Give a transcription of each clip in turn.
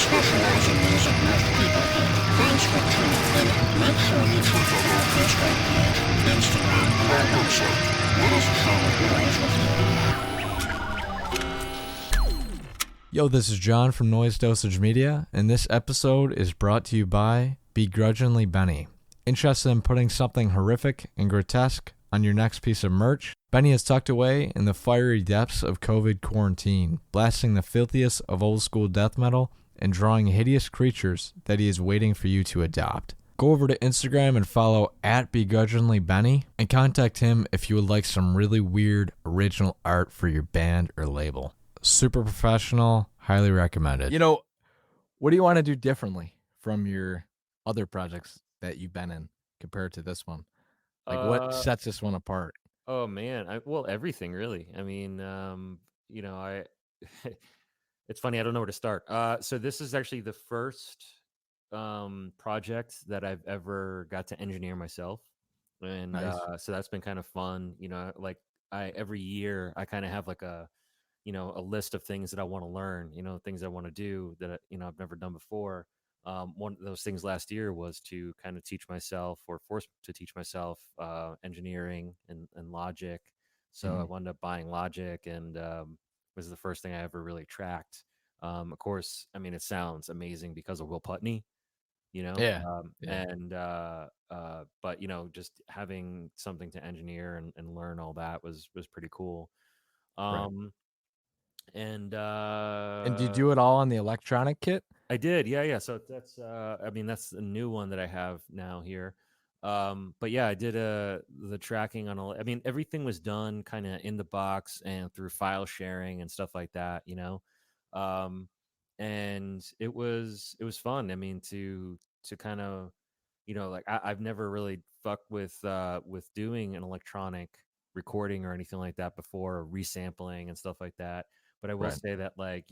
specialize in music most people hate. Thanks for tuning in. Make sure you check out our Facebook page, Instagram, and our website. Let us share the noise with you. Yo, this is John from Noise Dosage Media, and this episode is brought to you by Begrudgingly Benny. Interested in putting something horrific and grotesque on your next piece of merch? Benny is tucked away in the fiery depths of COVID quarantine, blasting the filthiest of old school death metal and drawing hideous creatures that he is waiting for you to adopt. Go over to Instagram and follow at BegrudginglyBenny and contact him if you would like some really weird original art for your band or label. Super professional, highly recommended. You know, what do you want to do differently from your other projects that you've been in compared to this one? Like, what sets this one apart? Oh man, well, everything really. I mean, it's funny. I don't know where to start. So this is actually the first project that I've ever got to engineer myself, and Nice. So that's been kind of fun. You know, like every year I kind of have like a list of things that I want to learn. You know, things I want to do that I've never done before. One of those things last year was to kind of teach myself or force to teach myself engineering and Logic. So I wound up buying Logic, and was the first thing I ever really tracked. Of course, I mean, it sounds amazing because of Will Putney, Yeah. but just having something to engineer and learn all that was pretty cool. Right. And do you do it all on the electronic kit? I did, yeah. So that's that's a new one that I have now here. But yeah, I did the tracking on all. I mean, everything was done kind of in the box and through file sharing and stuff like that, and it was fun. I mean, to kind of like I've never really fucked with doing an electronic recording or anything like that before, or resampling and stuff like that. But I will say that, like,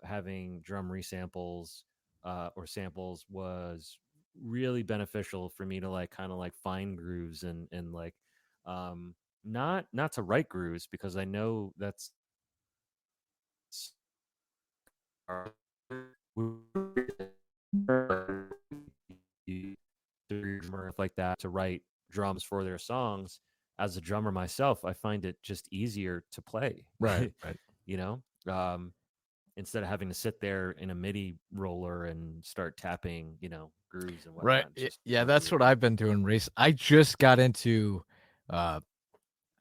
having drum resamples or samples was really beneficial for me to like kind of like find grooves and like not to write grooves, because I know that's like that, to write drums for their songs. As a drummer myself, I find it just easier to play. Right. Instead of having to sit there in a MIDI roller and start tapping, grooves and whatnot. Right. Yeah, that's what I've been doing. I just got into, I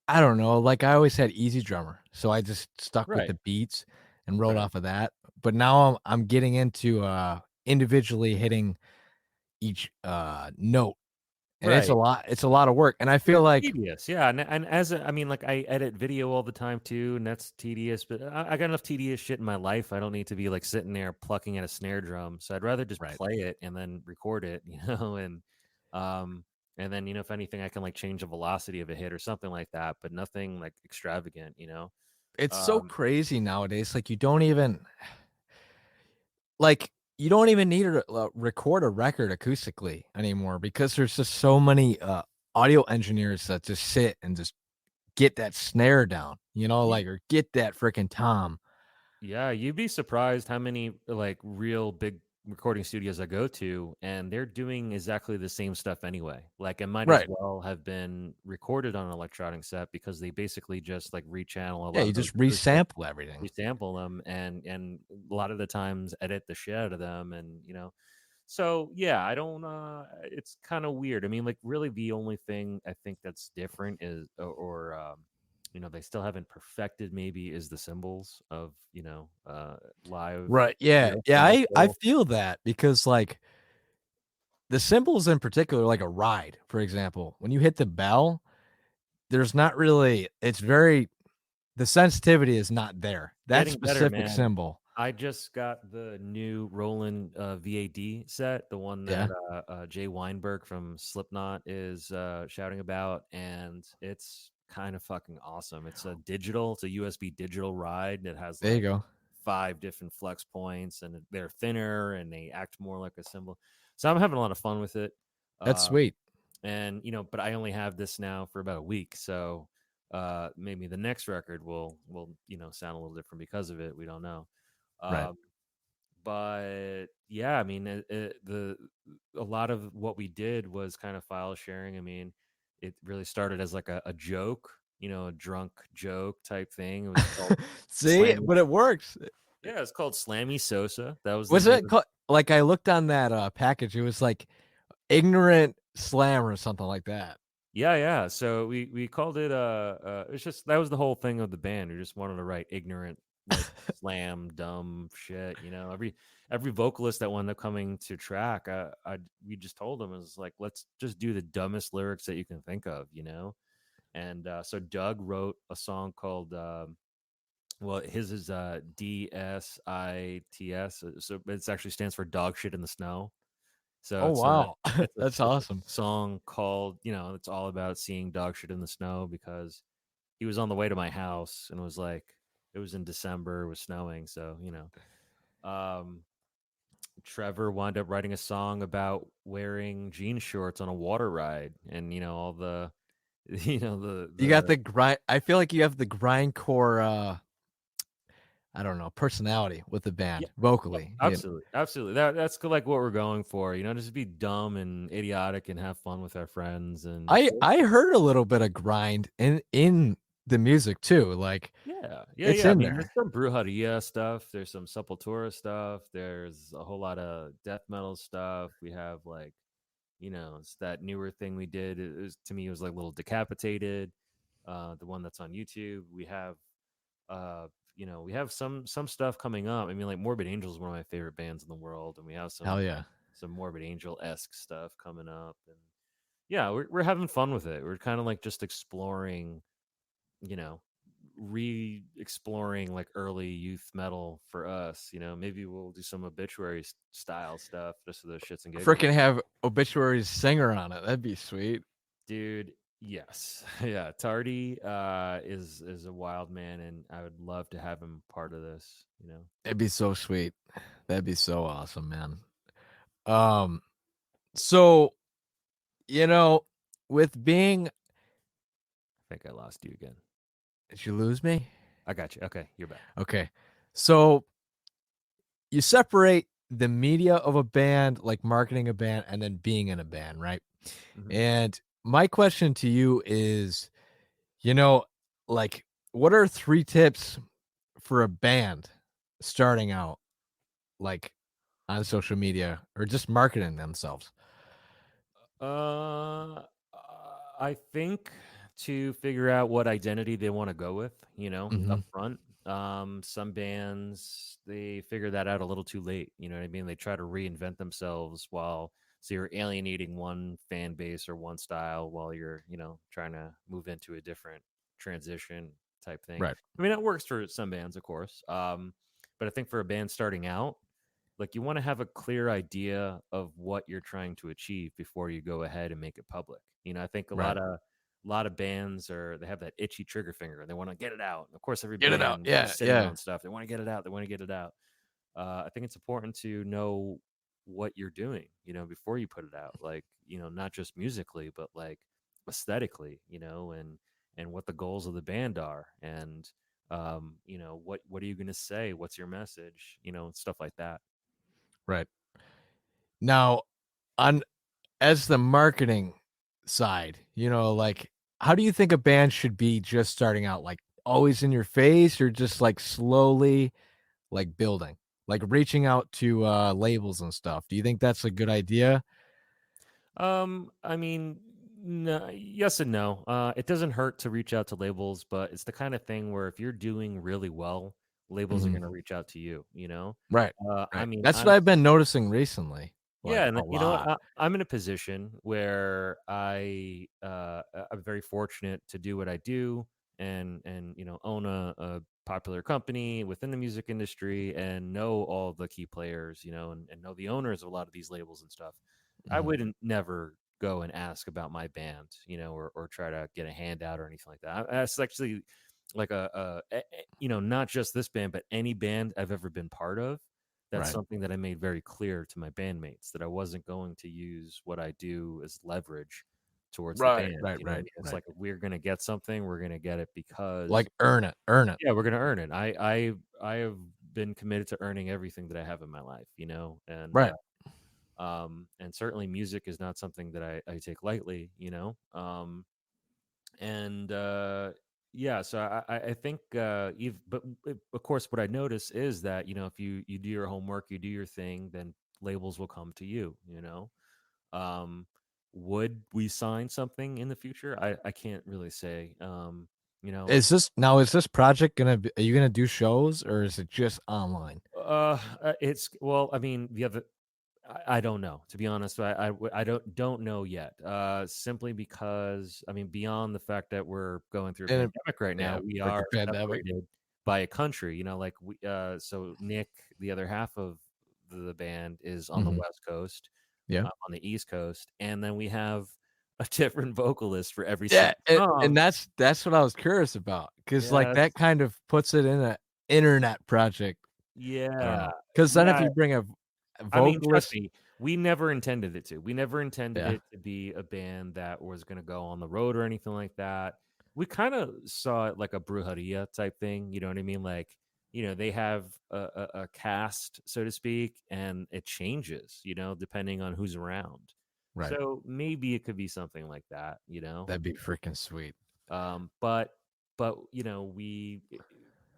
don't know, like I always had Easy Drummer, so I just stuck with the beats and wrote off of that. But now I'm getting into individually hitting each note. And it's a lot of work. And I feel like tedious, yeah. And like I edit video all the time too, and that's tedious. But I got enough tedious shit in my life. I don't need to be like sitting there plucking at a snare drum. So I'd rather just play it and then record it, and then if anything, I can like change the velocity of a hit or something like that, but nothing like extravagant, It's so crazy nowadays. Like you don't even need to record a record acoustically anymore, because there's just so many audio engineers that just sit and just get that snare down, or get that freaking tom. Yeah, you'd be surprised how many like real big recording studios I go to, and they're doing exactly the same stuff anyway. Like it might as well have been recorded on an electronic set, because they basically just like rechannel. Yeah, you just resample everything. Resample them, and a lot of the times edit the shit out of them, and So yeah, I don't. It's kind of weird. I mean, like really, the only thing I think that's different is, they still haven't perfected, maybe, is the cymbals of live. Right. Yeah. Yeah. I feel that, because like the cymbals in particular, like a ride, for example, when you hit the bell, there's not really, the sensitivity is not there. That specific cymbal. I just got the new Roland VAD set, the one that Jay Weinberg from Slipknot is shouting about, and it's kind of fucking awesome. It's a USB digital ride that has there you go 5 different flex points, and they're thinner and they act more like a cymbal. So I'm having a lot of fun with it. That's sweet. And but I only have this now for about a week, so maybe the next record will sound a little different because of it. We don't know. but yeah, I mean, the a lot of what we did was kind of file sharing. I mean, it really started as like a joke, a drunk joke type thing. It was called See, Slammy. but it works. Yeah, it's called Slammy Sosa. That was the Was name. it like I looked on that package? It was like ignorant slam or something like that. Yeah. So we called it it's just that was the whole thing of the band. We just wanted to write ignorant, like slam dumb shit. Every vocalist that wound up coming to track, we just told them, is like, let's just do the dumbest lyrics that you can think of. And so Doug wrote a song called well, his is DSITS, so it actually stands for dog shit in the snow. So Oh it's wow, it's a that's it's a awesome. song called, it's all about seeing dog shit in the snow, because he was on the way to my house and it was in December, it was snowing, so um Trevor wound up writing a song about wearing jean shorts on a water ride, and all the You got the the grind. I feel like you have the grindcore. I don't know, personality with the yeah. band Oh, vocally. absolutely. That's like what we're going for. Just be dumb and idiotic and have fun with our friends. And I heard a little bit of grind in the music too. Like it's yeah. I in mean, there's there. some Brujeria stuff. There's some Sepultura stuff. There's a whole lot of death metal stuff. We have it's that newer thing we did. To me, it was like Little Decapitated, the one that's on YouTube. Uh, we have some stuff coming up. I mean, like Morbid Angel is one of my favorite bands in the world, and we have Hell some yeah. some Morbid Angel-esque stuff coming up, and yeah, we're having fun with it. We're kind of like just exploring, you know, re-exploring like early youth metal for us. Maybe we'll do some obituary style stuff just for the shits and giggles. Freaking have Obituary's singer on it. That'd be sweet. Dude, yes. Yeah, Tardy is a wild man, and I would love to have him part of this. That'd be so sweet. That'd be so awesome, man. Um, so you know, with being, I think I lost you again. did you lose me? I got you. Okay, you're back. Okay, so you separate the media of a band, like marketing a band, and then being in a band, right? Mhm. And my question to you is, like, what are 3 tips for a band starting out, like on social media or just marketing themselves? Uh, I think to figure out what identity they want to go with, Mm-hmm. up front. Some bands, they figure that out a little too late. You know what I mean? They try to reinvent themselves so you're alienating one fan base or one style while you're, trying to move into a different transition type thing. Right. I mean, it works for some bands, of course. But I think for a band starting out, like, you want to have a clear idea of what you're trying to achieve before you go ahead and make it public. I think a Right. lot of bands they have that itchy trigger finger and they want to get it out. And of course, every Get it out. band Yeah. is sitting Yeah. on stuff. They want to get it out. They want to get it out. I think it's important to know what you're doing, before you put it out. Like, not just musically, but like aesthetically, and what the goals of the band are, and what are you going to say? What's your message? Stuff like that. Right. Now, on as the marketing side, like how do you think a band should be just starting out? Like always in your face or just like slowly like building, like reaching out to labels and stuff? Do you think that's a good idea? I mean, no, yes and no. It doesn't hurt to reach out to labels, but it's the kind of thing where if you're doing really well, labels are Mhm. going to reach out to you. Right. I Right. mean, That's what I've been noticing recently, yeah, like and a you know what? lot. I'm in a position where I'm very fortunate to do what I do, and own a popular company within the music industry, and know all the key players, and know the owners of a lot of these labels and stuff. I Mhm. wouldn't never go and ask about my band, or try to get a handout or anything like that. That's actually like not just this band, but any band I've ever been part of. That's Right. something that I made very clear to my bandmates, that I wasn't going to use what I do as leverage towards the Right. band. Right. You know what I Right. mean? It's Right. like, if we're gonna get something, we're gonna get it because Like earn it. Earn it. yeah, we're gonna earn it. I have been committed to earning everything that I have in my life, Right. and certainly music is not something that I take lightly, and yeah, so I think but of course what I notice is that if you do your homework, you do your thing, then labels will come to you. um would we sign something in the future? I can't really say. Like Is this project gonna be, are you gonna do shows or is it just online? it's well, I mean, the other I don't know, to be honest. I don't know yet. Simply because, I mean, beyond the fact that we're going through a And pandemic right now, yeah, we are freaking pandemic. separated by a country. Like so Nick, the other half of the band, is on the Mhm. West Coast, Yeah. on the East Coast, and then we have a different vocalist for every Yeah, single and song. that's what I was curious about, because like, Yes, that kind of puts it in a internet project. I don't yeah, know, because then if yeah. you bring a I mean, trust vocalist. me, we never intended it to. We never intended Yeah, it to be a band that was gonna go on the road or anything like that. We kinda saw it like a brujeria type thing, you know what I mean? Like, they have a cast, so to speak, and it changes, depending on who's around. right. So, maybe it could be something like that. That'd be freaking sweet. But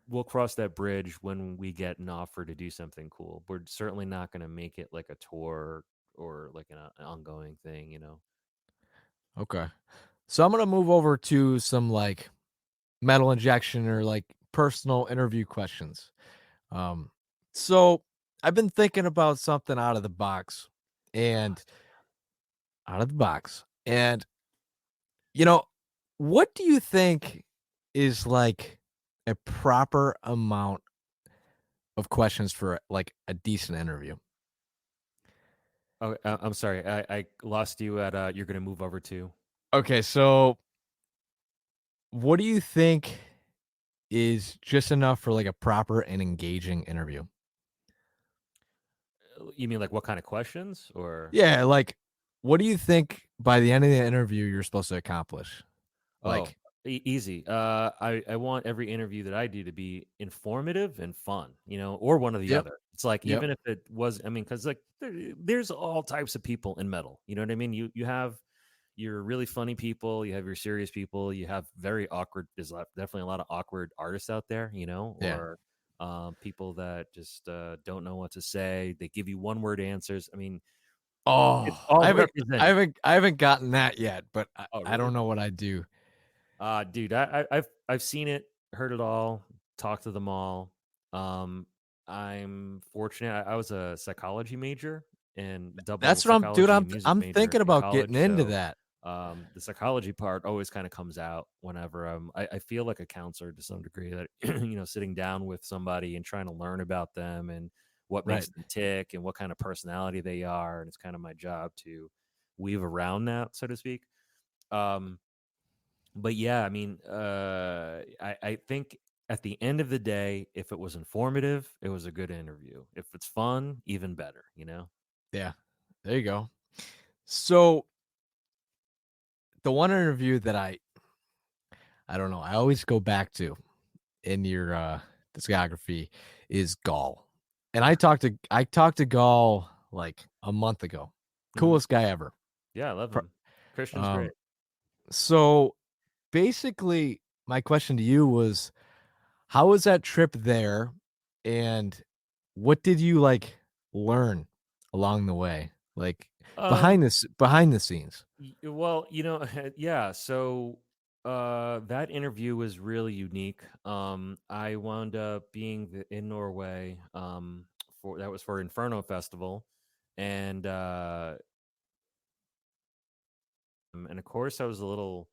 we'll cross that bridge when we get an offer to do something cool. We're certainly not going to make it like a tour or like an ongoing thing. Okay. So I'm gonna move over to some, like, metal injection or, like, personal interview questions. Um, so I've been thinking about something and out of the box, and, you know, what do you think is, like, a proper amount of questions for, like, a decent interview? Oh, I'm sorry. I lost you at you're going to move over to. Okay, so what do you think is just enough for, like, a proper and engaging interview? You mean like what kind of questions or? Yeah, like, what do you think by the end of the interview you're supposed to accomplish? Oh, Like, easy. I want every interview that I do to be informative and fun, or one or the yep, other. It's like, yep, even if it was, I mean, because like there's all types of people in metal. You know what I mean? You have your really funny people, you have your serious people, you have very awkward. There's definitely a lot of awkward artists out there, yeah. or people that just don't know what to say. They give you one word answers. I mean, it's Oh, all represented. I haven't gotten that yet, but Oh, I don't really? know what I do. Dude, I've seen it, heard it all, talked to them all. Um, I'm fortunate. I was a psychology major and double That's what psychology and music I'm major thinking in about getting college. into So, that. the psychology part always kind of comes out whenever I feel like a counselor to some degree, that sitting down with somebody and trying to learn about them and what Right. makes them tick and what kind of personality they are, and it's kind of my job to weave around that, so to speak. Um, but yeah, I mean, I think at the end of the day, if it was informative, it was a good interview. If it's fun, even better. Yeah. There you go. So, the one interview that I don't know, I always go back to in your, discography is Gaahl. And I talked to Gaahl, like, a month ago. Hmm. Coolest guy ever. Yeah, I love Pro him. Christian's great. um, so, basically, my question to you was, how was that trip there, and what did you, like, learn along the way? Like, Um, behind the scenes. well, yeah. So, that interview was really unique. I wound up being in Norway. For that was for Inferno Festival, and of course I was a little,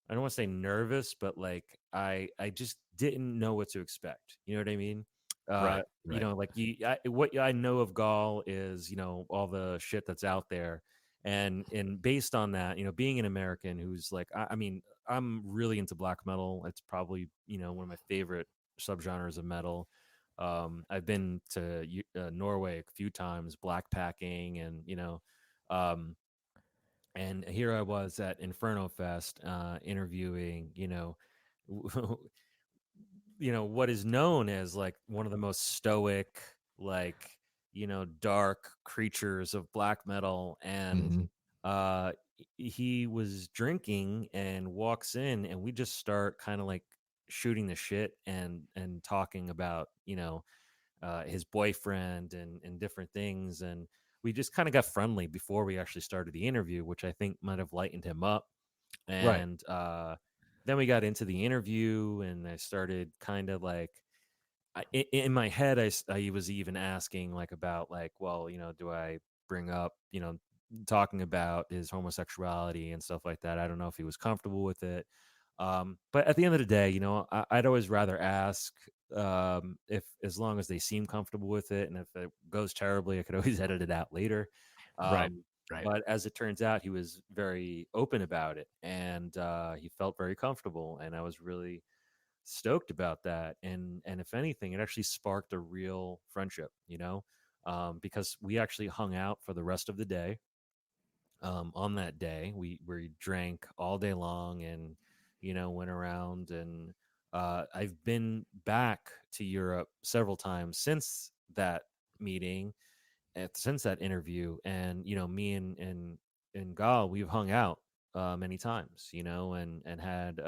I don't want to say nervous, but like I just didn't know what to expect. You know what I mean? Right, right. Like what I know of Gaahl is, all the shit that's out there, and based on that, being an American who's like, I mean, I'm really into black metal. It's probably one of my favorite subgenres of metal. I've been to Norway a few times, black packing, um, and here I was at Inferno Fest, interviewing, what is known as like one of the most stoic, like, dark creatures of black metal. And Hmm. he was drinking and walks in, and we just start kind of like shooting the shit and talking about, his boyfriend and different things. And we just kind of got friendly before we actually started the interview, which I think might have lightened him up. Right. And then we got into the interview, and I started kind of like, in my head, I was even asking like about like, well, do I bring up, talking about his homosexuality and stuff like that. I don't know if he was comfortable with it. But at the end of the day, I'd always rather ask, if, as long as they seem comfortable with it. And if it goes terribly, I could always edit it out later. Right. Um, Right. but as it turns out, he was very open about it, and he felt very comfortable, and I was really stoked about that. And if anything, it actually sparked a real friendship, because we actually hung out for the rest of the day. On that day, we drank all day long, and went around. And I've been back to Europe several times since that meeting, since that interview. And me and Gaahl, we've hung out many times, and had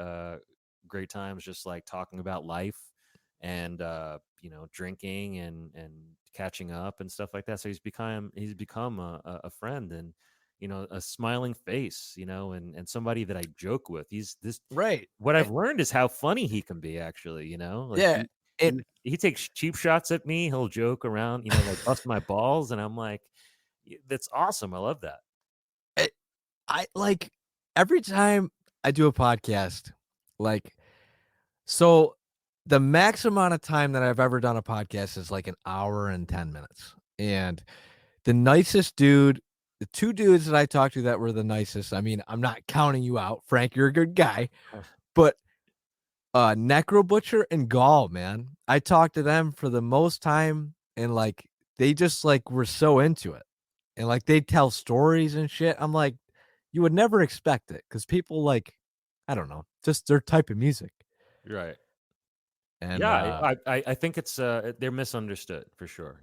great times, just like talking about life, and drinking and catching up and stuff like that. So he's become a friend, and a smiling face, and somebody that I joke with. He's this Right. What Eh, I've learned is how funny he can be, actually. Like, Yeah. he And he takes cheap shots at me. He'll joke around, like bust my balls, and I'm like, That's awesome. I love that." it, I like every time I do a podcast, like, so the max amount of time that I've ever done a podcast is like an hour and 10 minutes. And the nicest dude, the two dudes that I talked to that were the nicest, I mean, I'm not counting you out, Frank, you're a good guy, but Necro Butcher and Gall, man. I talked to them for the most time, and like they just like were so into it. And like they tell stories and shit. I'm like, you would never expect it because people like, I don't know, just their type of music. Right. And Yeah, I think it's they're misunderstood for sure.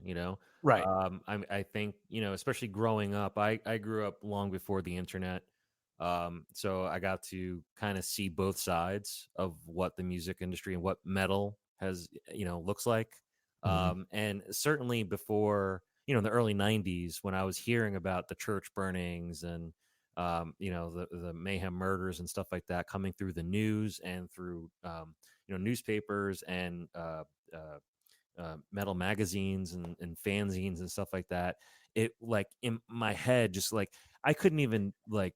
right. I think, especially growing up. I grew up long before the internet, so I got to kind of see both sides of what the music industry and what metal has, looks like. Mhm. And certainly before, in the early '90s, when I was hearing about the church burnings and the mayhem murders and stuff like that coming through the news and through newspapers and metal magazines and fanzines and stuff like that. It, like, in my head, just like I couldn't even like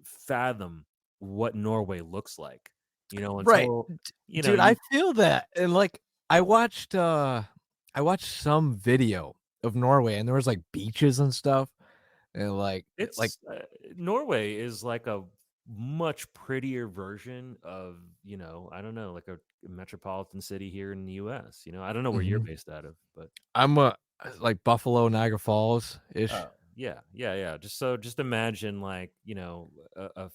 fathom what Norway looks like, Right. until Dude, I you. feel that. And like I watched some video of Norway and there was like beaches and stuff and like It's Norway is like a much prettier version of, I don't know, like a metropolitan city here in the U.S. I don't know where you're Mhm. based out of, but I'm like Buffalo, Niagara Falls ish. oh, yeah, yeah, yeah. Just imagine, like, a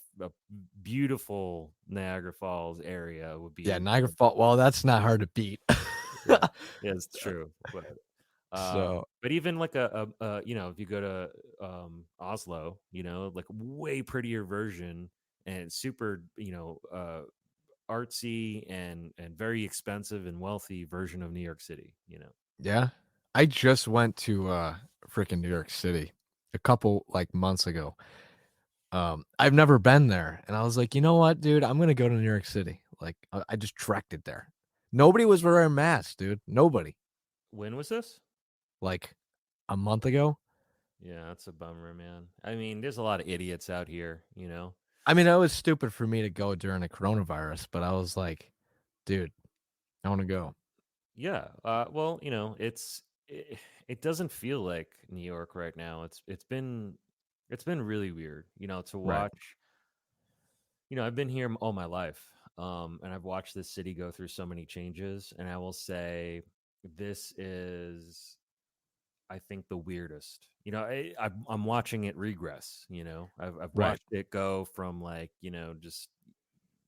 beautiful Niagara Falls area would Yeah, be. Niagara Falls. Well, that's not hard to beat. Yeah, yeah, it's true. So But even like if you go to Oslo, like way prettier version, and super, artsy and very expensive and wealthy version of New York City. yeah, I just went to freaking New York City a couple like months ago. I've never been there, and I was like, you know what, dude, I'm gonna go to New York City. Like, I just trekked it there. Nobody was wearing masks, dude. Nobody. When was this? Like a month ago. Yeah, that's a bummer, man. I mean, there's a lot of idiots out here. I mean, it was stupid for me to go during a coronavirus, but I was like, dude, I want to go. Yeah. Well, it doesn't feel like New York right now. It's been really weird, to Right. watch. I've been here all my life, and I've watched this city go through so many changes. And I will say, this is, I think, the weirdest. I'm watching it regress. I've Right. watched it go from, like, just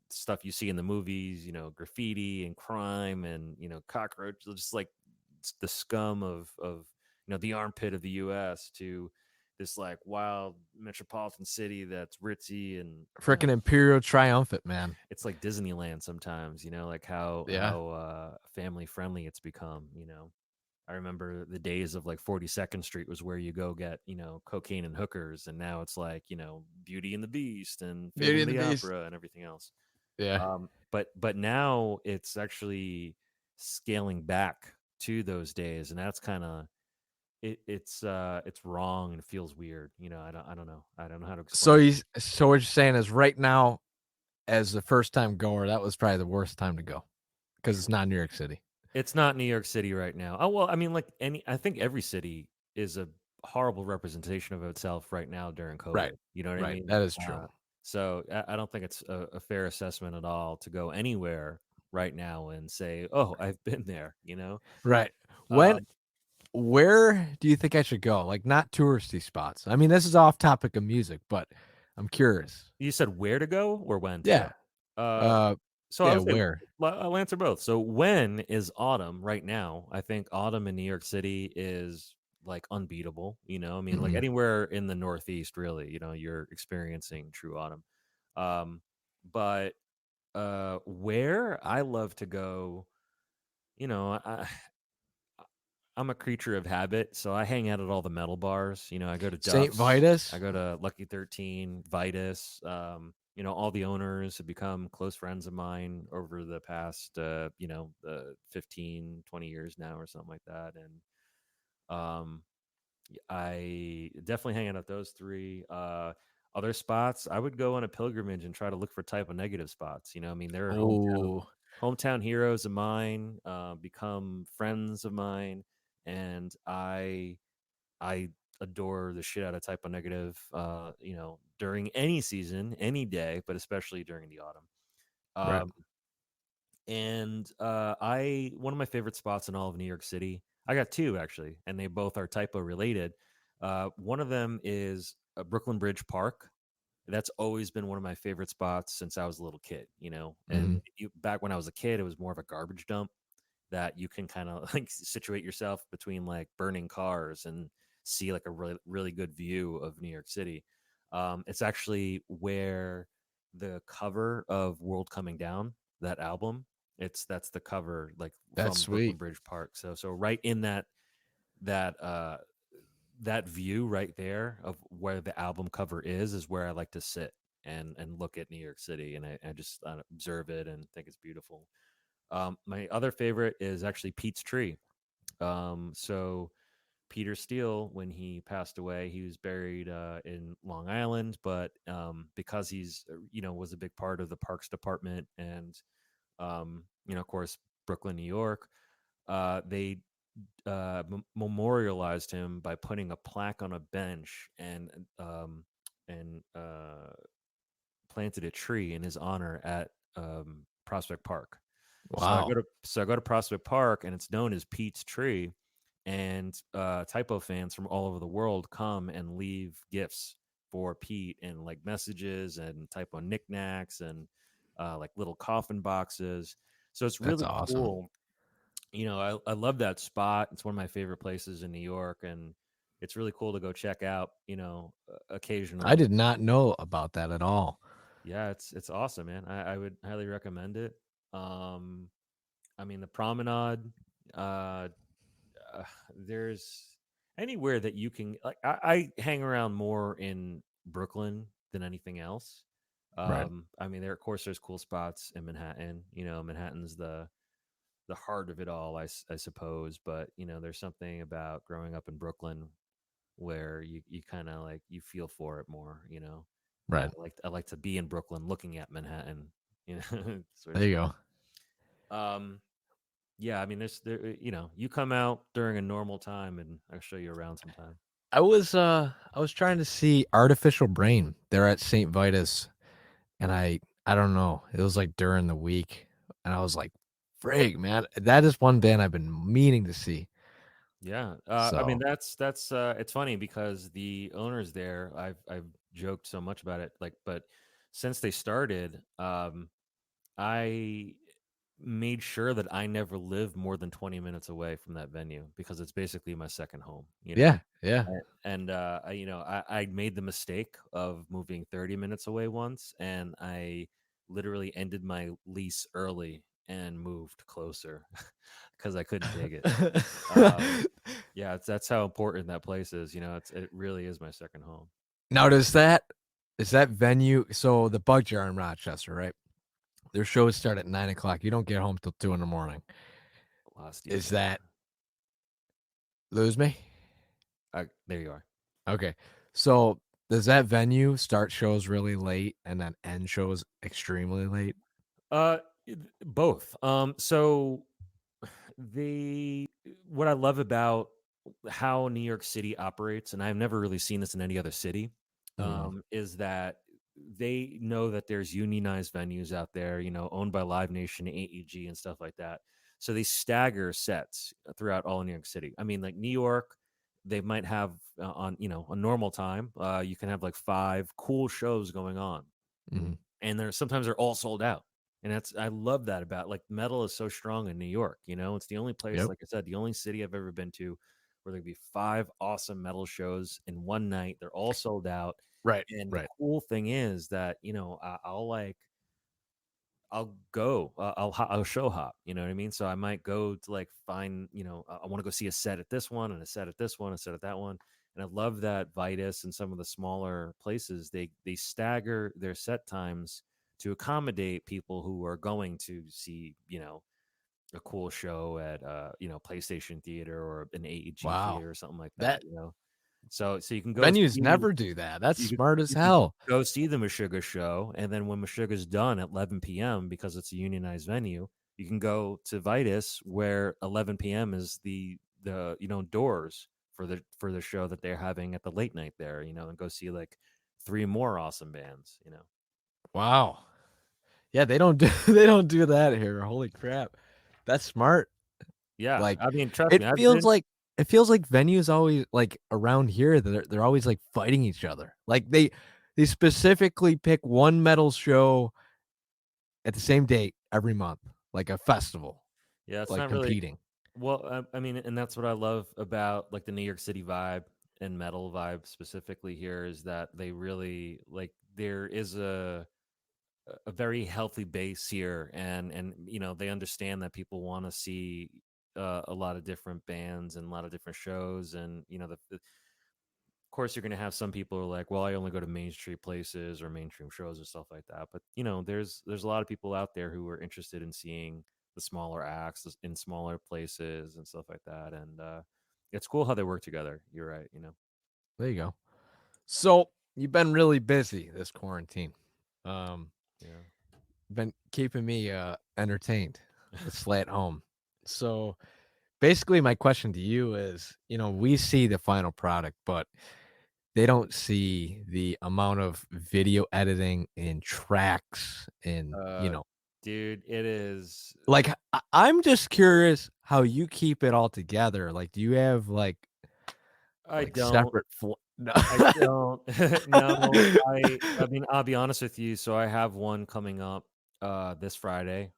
stuff you see in the movies, graffiti and crime and cockroach, just like the scum of the armpit of the U.S. to this like wild metropolitan city that's ritzy and Freaking Imperial Triumphant, man. it's like Disneyland sometimes, like how Yeah. family friendly it's become. I remember the days of like 42nd Street was where you go get, cocaine and hookers, and now it's like, Beauty and the Beast and Beauty Phantom of and the the Beast. Opera and everything else. Yeah. But now it's actually scaling back to those days, and that's kind of it's wrong and it feels weird. I don't know how to So explain. so what you're saying is right now, as the first time goer, that was probably the worst time to go because it's not New York City. It's not New York City right now. Oh well, I mean, like I think every city is a horrible representation of itself right now during Right. COVID. You know what I Right. mean? That is true. So I don't think it's a fair assessment at all to go anywhere right now and say, "Oh, I've been there." Right. Um, Where do you think I should go? Like not touristy spots. I mean, this is off topic of music, but I'm curious. you said where to go or when to Yeah. go. Uh, Uh so I yeah, would say where? I'll answer both. So when is autumn right now? I think autumn in New York City is like unbeatable. I mean, like Mhm. anywhere in the Northeast, really, you're experiencing true autumn. Um, but where I love to go, I'm a creature of habit, so I hang out at all the metal bars. I go to St. Duff's, I Vitus? go to Lucky 13, Vitus. All the owners have become close friends of mine over the past, 15, 20 years now or something like that. And I definitely hang out at those three. Other spots, I would go on a pilgrimage and try to look for type of negative spots. I mean, they're Oh, hometown heroes of mine, become friends of mine, and I adore the shit out of typo negative. During any season, any day, but especially during the autumn. right. Um, and I one of my favorite spots in all of New York City. I got two actually, and they both are typo related. One of them is Brooklyn Bridge Park. That's always been one of my favorite spots since I was a little kid. And Mhm. back when I was a kid, it was more of a garbage dump that you can kind of like situate yourself between like burning cars and see like a really really good view of New York City. It's actually where the cover of World Coming Down, that album, that's the cover like That's from Brooklyn sweet. Bridge Park. So right in that that view right there of where the album cover is where I like to sit and look at New York City, and I just observe it and think it's beautiful. My other favorite is actually Pete's Tree. So Peter Steele, when he passed away, he was buried in Long Island, but because he's was a big part of the Parks Department and of course Brooklyn, New York, they memorialized him by putting a plaque on a bench and planted a tree in his honor at Prospect Park. Wow. So I go to Prospect Park, and it's known as Pete's Tree, and typo fans from all over the world come and leave gifts for Pete and like messages and typo knickknacks and like little coffin boxes. So it's That's really awesome. cool. I love that spot. It's one of my favorite places in New York, and it's really cool to go check out. I Occasionally. did not know about that at all. Yeah, it's awesome, man. I would highly recommend it. Um, I mean, the promenade. Uh, there's anywhere that you can like. I hang around more in Brooklyn than anything else. Right. I mean, of course there's cool spots in Manhattan. Manhattan's the heart of it all, I suppose. But there's something about growing up in Brooklyn where you kind of like you feel for it more. Right. I like to be in Brooklyn, looking at Manhattan. Sort of There you stuff. go. Um, yeah, I mean, you come out during a normal time, and I'll show you around sometime. I was trying to see Artificial Brain. They're at St. Vitus, and I don't know. It was like during the week, and I was like, "Frig, man, that is one band I've been meaning to see." Yeah, I mean So, that's it's funny because the owners there, I've joked so much about it, like, but since they started, I made sure that I never lived more than 20 minutes away from that venue because it's basically my second home, you know. Yeah, yeah. And I made the mistake of moving 30 minutes away once, and I literally ended my lease early and moved closer because I couldn't take it. Um, yeah, that's how important that place is. It really is my second home. Now, is that venue? So the Bug Jar in Rochester, right? Their shows start at 9 o'clock. You don't get home till 2 in the morning. Lost you Is again. that lose me? There you are. Okay. So does that venue start shows really late and then end shows extremely late? Uh, Both. So what I love about how New York City operates, and I've never really seen this in any other city, Mm, is that they know that there's unionized venues out there, owned by Live Nation, AEG, and stuff like that. So they stagger sets throughout all New York City. I mean, like New York, they might have on a normal time, you can have like 5 cool shows going on, mhm. and sometimes they're all sold out. And I love that about, like, metal is so strong in New York. It's the only place, Yep. like I said, the only city I've ever been to where there could be 5 awesome metal shows in one night. They're all sold out. Right, And the right. cool thing is that, I'll go, I'll show hop, you know what I mean? So I might go to, like, find, I want to go see a set at this one and a set at this one, a set at that one. And I love that Vitus and some of the smaller places, they stagger their set times to accommodate people who are going to see, a cool show at PlayStation Theater or an AEG Wow. theater or something like That that. So you can go venues see never do that. That's you could smart as you could hell. go see the Meshuggah show, and then when Meshuggah's done at 11 p.m. because it's a unionized venue, you can go to Vitus where 11 p.m. is the doors for the show that they're having at the late night there, and go see like 3 more awesome bands. Wow. Yeah, they don't do they don't do that here. Holy crap. That's smart. Yeah, Like I mean, trust it me, I've feels been. like it feels like venues always like around here they're always like fighting each other. Like they specifically pick one metal show at the same date every month, like a festival, Yeah, it's like not really. competing. Well, I mean, and that's what I love about, like, the New York City vibe and metal vibe specifically here, is that they really, like, there is a very healthy base here, and they understand that people want to see a lot of different bands and a lot of different shows, and of course you're going to have some people who are like, well, I only go to mainstream places or mainstream shows or stuff like that, but there's a lot of people out there who are interested in seeing the smaller acts in smaller places and stuff like that, and it's cool how they work together. You're right. There you go. So you've been really busy this quarantine. Um, Yeah. been keeping me entertained. Let's lay at home. So basically my question to you is, we see the final product, but they don't see the amount of video editing and tracks and, uh Dude, it is. like I'm just curious how you keep it all together. Like, do you have I don't. separate no. I don't. No, I mean, I'll be honest with you. So I have one coming up this Friday,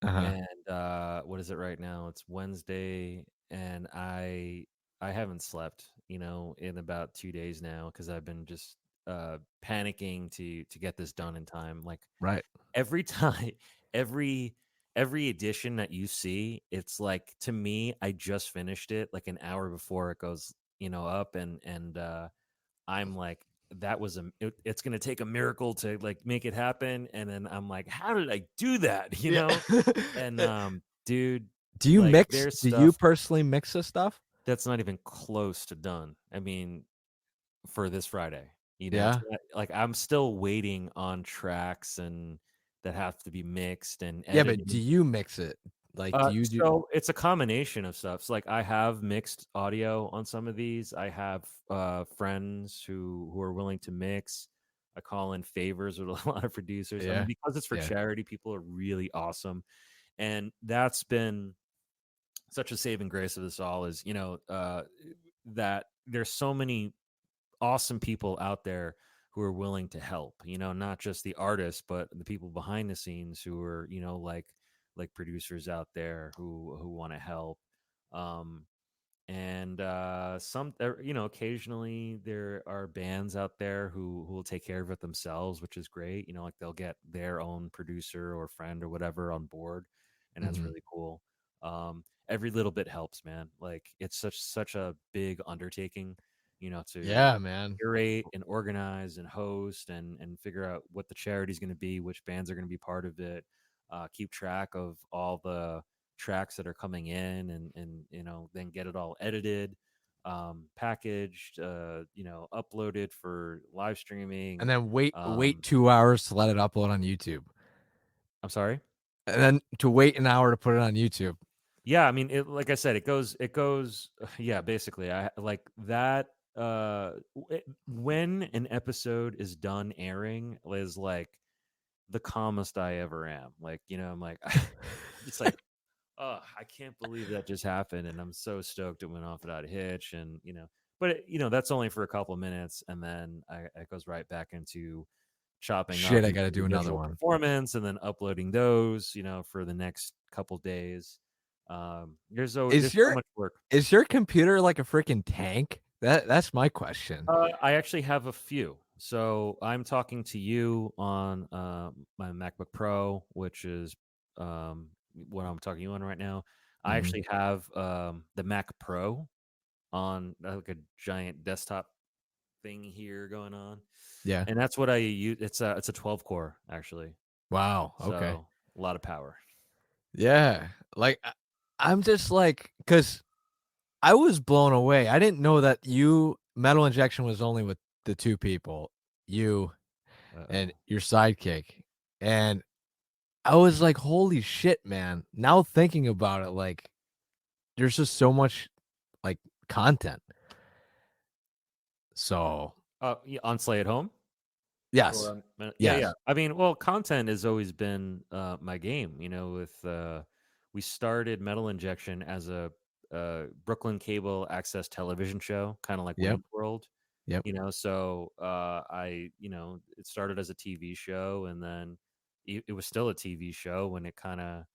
Uh-huh. and what is it right now? It's Wednesday, and I haven't slept, in about 2 days now because I've been just panicking to get this done in time. Like, Right. every time, every every edition that you see, it's like, to me, I just finished it like an hour before it goes, up, and I'm like, it's gonna take a miracle to, like, make it happen, and then I'm like, how did I do that? Yeah. And dude, like, there's Do you stuff personally mix this stuff? that's not even close to done. I mean, for this Friday, it's Yeah. like I'm still waiting on tracks and that have to be mixed and Yeah, but do edited. you mix it? Like, do you do So it's a combination of stuff. So, like, I have mixed audio on some of these. I have friends who are willing to mix. I call in favors with a lot of producers. I mean, Yeah. because it's for Yeah. charity, people are really awesome, and that's been such a saving grace of this all. Is that there's so many awesome people out there who are willing to help, not just the artists, but the people behind the scenes who are, like producers out there who want to help. Um, and occasionally there are bands out there who will take care of it themselves, which is great. Like they'll get their own producer or friend or whatever on board, and that's Mhm. really cool. Every little bit helps, man. Like it's such a big undertaking, to Yeah, man. curate and organize and host and figure out what the charity is going to be, which bands are going to be part of it, keep track of all the tracks that are coming in, and then get it all edited, packaged, uploaded for live streaming. And then wait um 2 hours to let it upload on YouTube. I'm sorry. And then to wait an hour to put it on YouTube. Yeah, I mean, like I said, it goes yeah, basically I like that. When an episode is done airing is like the calmest I ever am. Like, I'm like it's like, oh, I can't believe that just happened, and I'm so stoked it went off without a hitch, and but that's only for a couple of minutes, and then it goes right back into chopping up Shit, I the gotta do another individual one. performance, and then uploading those, for the next couple days. There's Is so your much work. is your computer like a freaking tank? That's my question. I actually have a few. So I'm talking to you on my MacBook Pro, which is what I'm talking to you on right now. I Mhm. actually have the Mac Pro on like a giant desktop thing here going on, Yeah. and that's what I use. It's a 12 core actually, Wow. Okay. so a lot of power. Yeah. Like I'm just like, cuz I was blown away. I didn't know that Metal Injection was only with the two people, you and Uh-oh. your sidekick. And I was like, "Holy shit, man." Now thinking about it, like, there's just so much, like, content. So, Yeah, on Slay at Home. Or yes. yeah, yeah. Yes. I mean, well, content has always been my game. With we started Metal Injection as a Brooklyn cable access television show, kind of like Yep. Wayne's World. Yep. So it started as a TV show, and then it was still a TV show when it kind of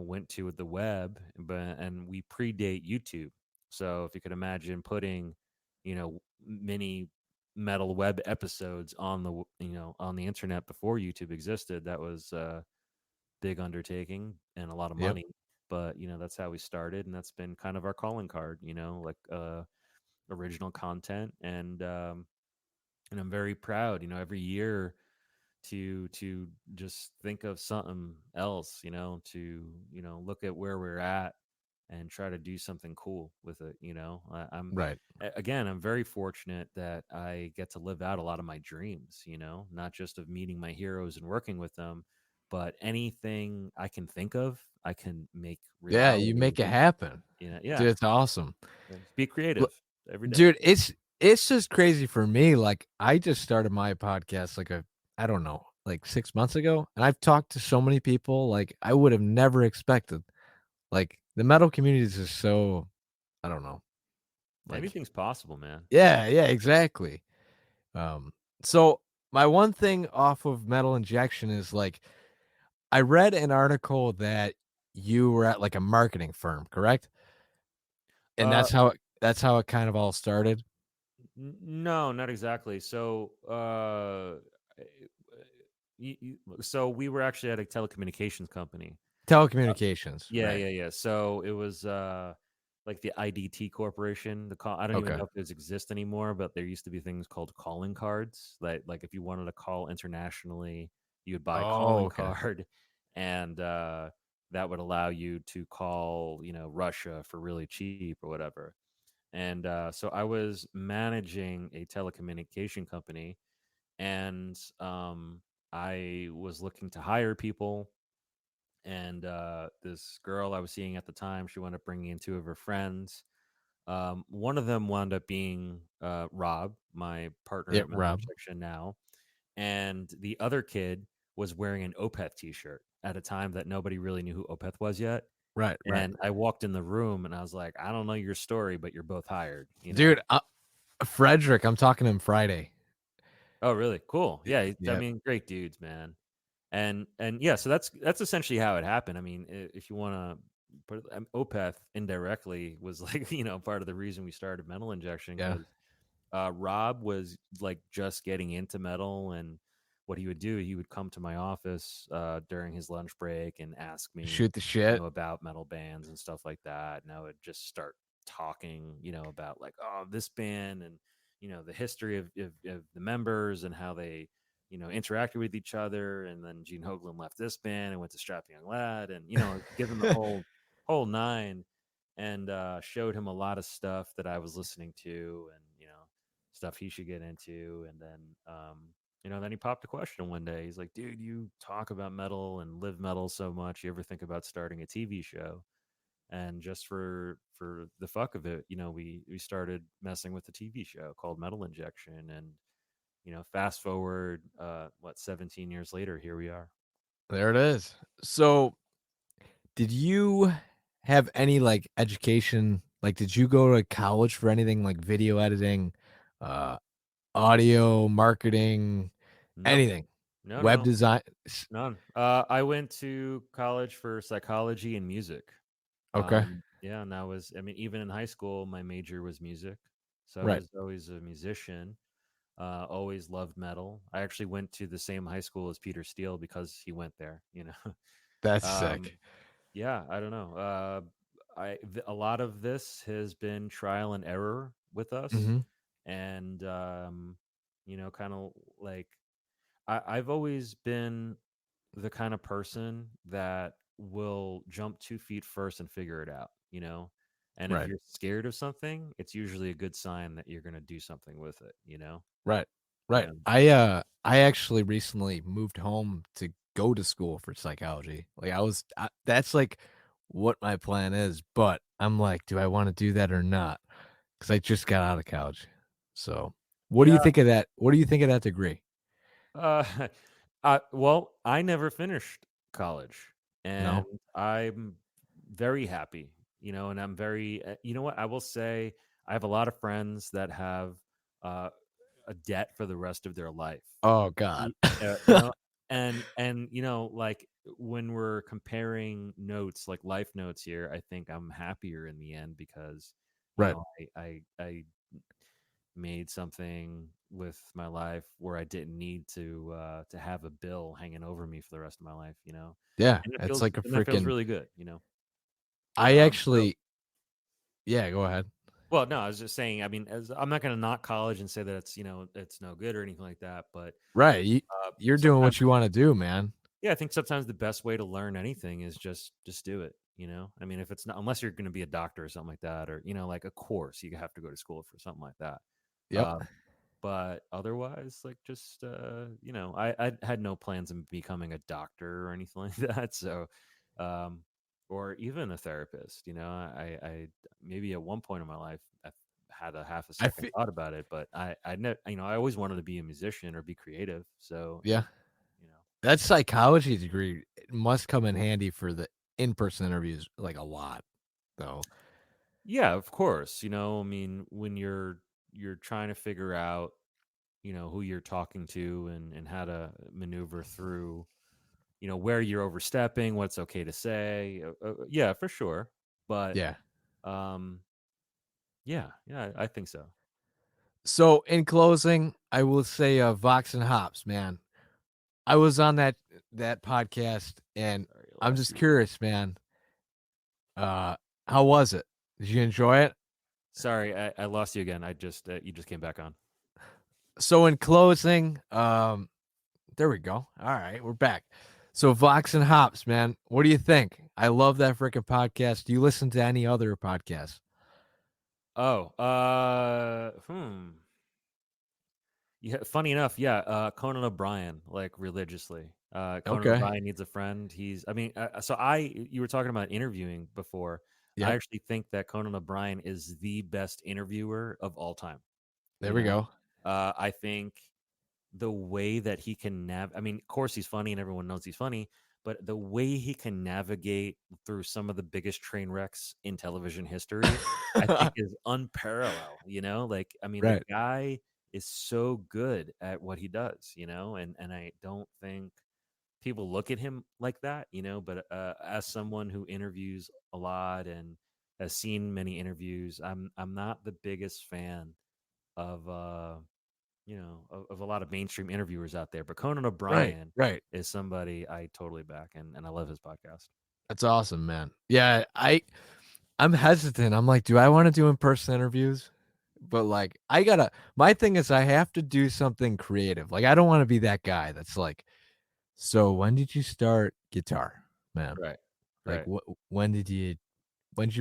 went to the web, and we predate YouTube. So if you could imagine putting, many metal web episodes on on the internet before YouTube existed, that was a big undertaking and a lot of Yep. money. But that's how we started, and that's been kind of our calling card. Like original content, and I'm very proud. Every year to just think of something else, to look at where we're at and try to do something cool with it. Right. Again, I'm very fortunate that I get to live out a lot of my dreams, not just of meeting my heroes and working with them, but anything I can think of, I can make Yeah, you reality. make it happen. Yeah. Dude, it's awesome. Just be L creative every day. Dude, it's just crazy for me, like, I just started my podcast, like, I don't know, like, 6 months ago, and I've talked to so many people, like, I would have never expected. Like, the metal community is just so I don't know, like Anything's possible, man. yeah, yeah, exactly. Um, so my one thing off of Metal Injection is, like, I read an article that you were at, like, a marketing firm, correct? And Uh, that's how it kind of all started? No, not exactly. So, so we were actually at a telecommunications company. Telecommunications, Yeah, right. yeah, yeah. So it was like the IDT Corporation. I don't even Okay. know if those exist anymore, but there used to be things called calling cards. Like if you wanted to call internationally, you would buy a Oh, calling okay. card, and that would allow you to call, Russia for really cheap or whatever. And so I was managing a telecommunication company, and I was looking to hire people. And this girl I was seeing at the time, she wound up bringing in two of her friends. One of them wound up being Rob, my partner Yeah, at Metal Rob. Injection now, and the other kid was wearing an Opeth T-shirt at a time that nobody really knew who Opeth was yet. Right, right. And I walked in the room and I was like, I don't know your story, but you're both hired. Dude, Frederick, I'm talking to him Friday. Oh, really? Cool. Yeah, I Yep. mean, great dudes, man. And yeah, so that's essentially how it happened. I mean, if you want to put Opeth indirectly was like, part of the reason we started Metal Injection Yeah. because Rob was like just getting into metal, and what he would do, he would come to my office during his lunch break and ask me, Shoot the shit. about metal bands and stuff like that, and I would just start talking, about like, oh, this band, and the history of the members and how they, interacted with each other, and then Gene Hoglan left this band and went to Strap the Young Lad, and give him the whole nine, and showed him a lot of stuff that I was listening to, and stuff he should get into. And then then he popped a question one day. He's like, dude, you talk about metal and live metal so much, you ever think about starting a TV show? And just for the fuck of it, we started messing with the TV show called Metal Injection. And fast forward 17 years later, here we are. There it is. So, did you have any like education? Like, did you go to college for anything like video editing, uh, audio marketing, Nope. anything, No, web no, design? none. I went to college for psychology and music. Okay, Yeah, and that was, I mean, even in high school, my major was music. So I right. was always a musician, always loved metal. I actually went to the same high school as Peter Steele because he went there. That's um, sick. yeah, I don't know. A lot of this has been trial and error with us. Hmm. And, kind of like, I've always been the kind of person that will jump 2 feet first and figure it out. And if Right, you're scared of something, it's usually a good sign that you're going to do something with it. right, right. Yeah. I actually recently moved home to go to school for psychology. Like, that's like what my plan is. But I'm like, do I want to do that or not? Because I just got out of college. So, what do you Yeah. think of that? What do you think of that degree? Uh, well, I never finished college, and No? I'm very happy, and I'm very, you know what? I will say I have a lot of friends that have uh, a debt for the rest of their life. Oh, God. Y- Uh, you know, and like when we're comparing notes, like life notes here, I think I'm happier in the end because Right. I made something with my life where I didn't need to have a bill hanging over me for the rest of my life. Yeah, And it's like a that feels freaking really good. I So actually yeah, go ahead. well, no, I was just saying, I mean, I'm not going to knock college and say that it's no good or anything like that, but Right, you're doing sometimes what you wanna do, man. yeah, I think sometimes the best way to learn anything is just do it. I mean, if it's not, unless you're going to be a doctor or something like that, or like a course, you have to go to school for something like that. Yep. Uh, but otherwise, like just I had no plans of becoming a doctor or anything like that. So, um, or even a therapist. I maybe at one point in my life I had a half a I second fee thought about it, but I always wanted to be a musician or be creative. So, yeah. you know. That psychology degree must come in handy for the in-person interviews, like, a lot, though. Yeah, of course. I mean, when you're trying to figure out, who you're talking to and how to maneuver through, where you're overstepping, what's okay to say. Yeah, for sure. But Yeah. um, yeah, I think so. So, in closing, I will say, Vox and Hops, man. I was on that podcast, and Sorry, I I'm lost just you again. curious, man. Uh, how was it? Did you enjoy it? Sorry, I lost you again. I just you just came back on. So, in closing, there we go. All right, we're back. So, Vox and Hops, man, what do you think? I love that freaking podcast. Do you listen to any other podcasts? Oh, yeah, funny enough, yeah, Conan O'Brien, like religiously. Conan Okay. O'Brien needs a friend. I mean, you were talking about interviewing before. I Yep. actually think that Conan O'Brien is the best interviewer of all time. There You we know, go. I think the way that he can I mean, of course he's funny and everyone knows he's funny, but the way he can navigate through some of the biggest train wrecks in television history, I think is unparalleled. Like, I mean, the Right. guy is so good at what he does, and I don't think people look at him like that, but as someone who interviews a lot and has seen many interviews, I'm not the biggest fan of of a lot of mainstream interviewers out there, but Conan Right, O'Brien right. is somebody I totally back, and I love his podcast. That's awesome, man. Yeah, I'm hesitant. I'm like, do I want to do in-person interviews? But like, my thing is I have to do something creative. Like, I don't want to be that guy that's like, so when did you start guitar, man? Right. Like, Right. when did you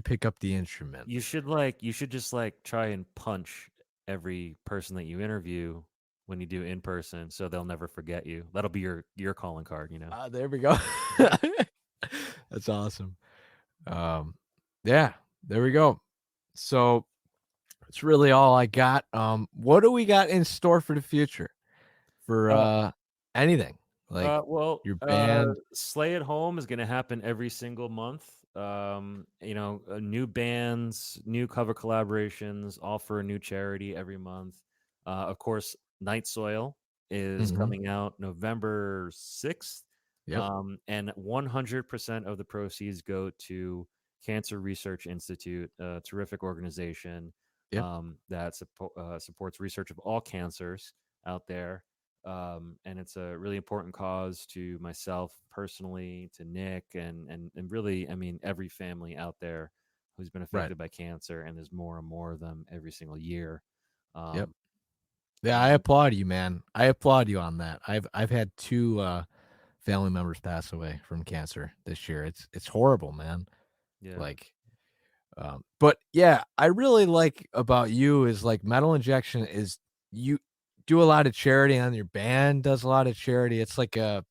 pick up the instrument? You should just like try and punch every person that you interview when you do in person, so they'll never forget you. That'll be your calling card. There we go. That's awesome. Um, yeah, there we go. So that's really all I got. What do we got in store for the future? For Uh, anything like well, your band? Slay at Home is going to happen every single month. New bands, new cover collaborations, all for a new charity every month. Of course, Nitesoil is Mhm. coming out November 6th. Yep, And 100% of the proceeds go to Cancer Research Institute, a terrific organization yep, that supports research of all cancers out there. And it's a really important cause to myself personally, to Nick, and really, I mean, every family out there who's been right, affected by cancer, and there's more and more of them every single year. yep. Um, Yeah, I and applaud you, man. I applaud you on that. I've had 2 family members pass away from cancer this year. It's horrible, man. yeah, Like, but yeah, I really like about you is like Metal Injection is you do a lot of charity and your band does a lot of charity. It's like I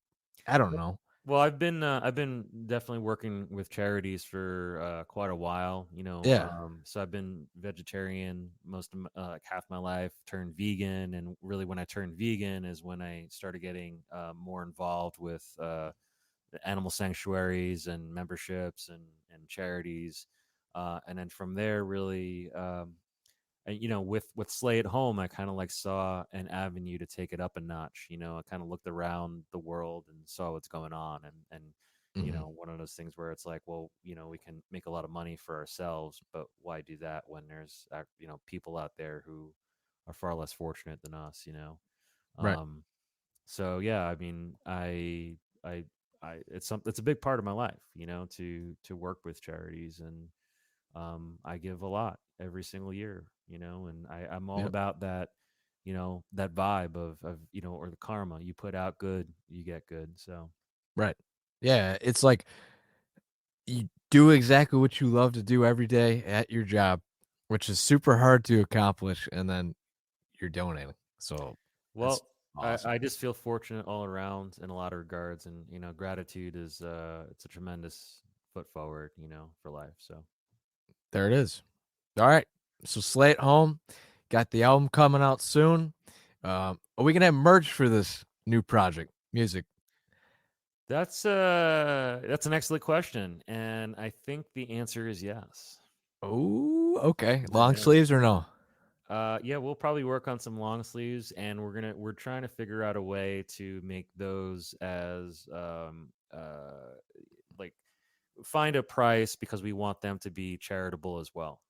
don't know. well, I've been definitely working with charities for quite a while, Yeah. so I've been vegetarian most of like half my life, turned vegan, and really when I turned vegan is when I started getting more involved with animal sanctuaries and memberships and charities, and then from there, really, and with Slay at Home, I kind of like saw an avenue to take it up a notch. I kind of looked around the world and saw what's going on, and Mhm. one of those things where it's like, well, we can make a lot of money for ourselves, but why do that when there's people out there who are far less fortunate than us. Right. um so yeah, I mean, I it's a big part of my life, to work with charities, and I give a lot every single year, and I'm all Yep. about that, that vibe of or the karma. You put out good, you get good. So Right. Yeah, it's like you do exactly what you love to do every day at your job, which is super hard to accomplish, and then you're donating. So that's well, awesome. I just feel fortunate all around in a lot of regards, and gratitude is it's a tremendous foot forward, for life. So There it is. All right. So Slay at Home got the album coming out soon. Are we gonna have merch for this new project? Music. that's an excellent question, and I think the answer is yes. Oh, okay. Long Yeah. sleeves or no? Yeah, we'll probably work on some long sleeves, and we're trying to figure out a way to make those as like find a price because we want them to be charitable as well.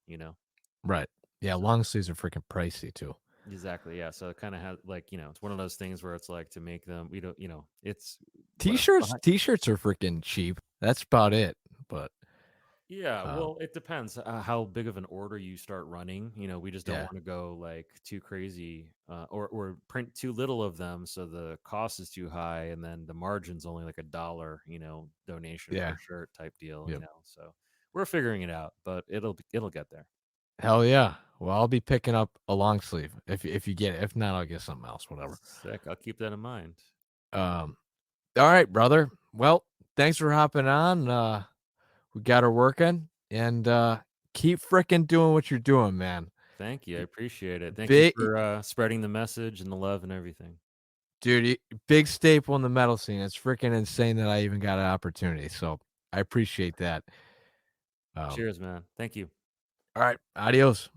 Right. Yeah, So long sleeves are freaking pricey too. exactly, yeah. So it kind of has like it's one of those things where it's like to make them we don't it's whatever. T-shirts are freaking cheap. That's about it. But Yeah, um, well, it depends how big of an order you start running. We just don't yeah, want to go like too crazy, or print too little of them, so the cost is too high, and then the margin's only like $1, donation per yeah, shirt type deal. yep. So we're figuring it out, but it'll get there. Hell yeah. Well, I'll be picking up a long sleeve if you get it. If not, I'll get something else. Whatever. Sick. I'll keep that in mind. Um. All right, brother. Well, thanks for hopping on. We got her working, and keep freaking doing what you're doing, man. Thank you. I appreciate it. Thank you Big for spreading the message and the love and everything. dude, big staple in the metal scene. It's freaking insane that I even got an opportunity. So I appreciate that. Um, Cheers, man. Thank you. all right, adios.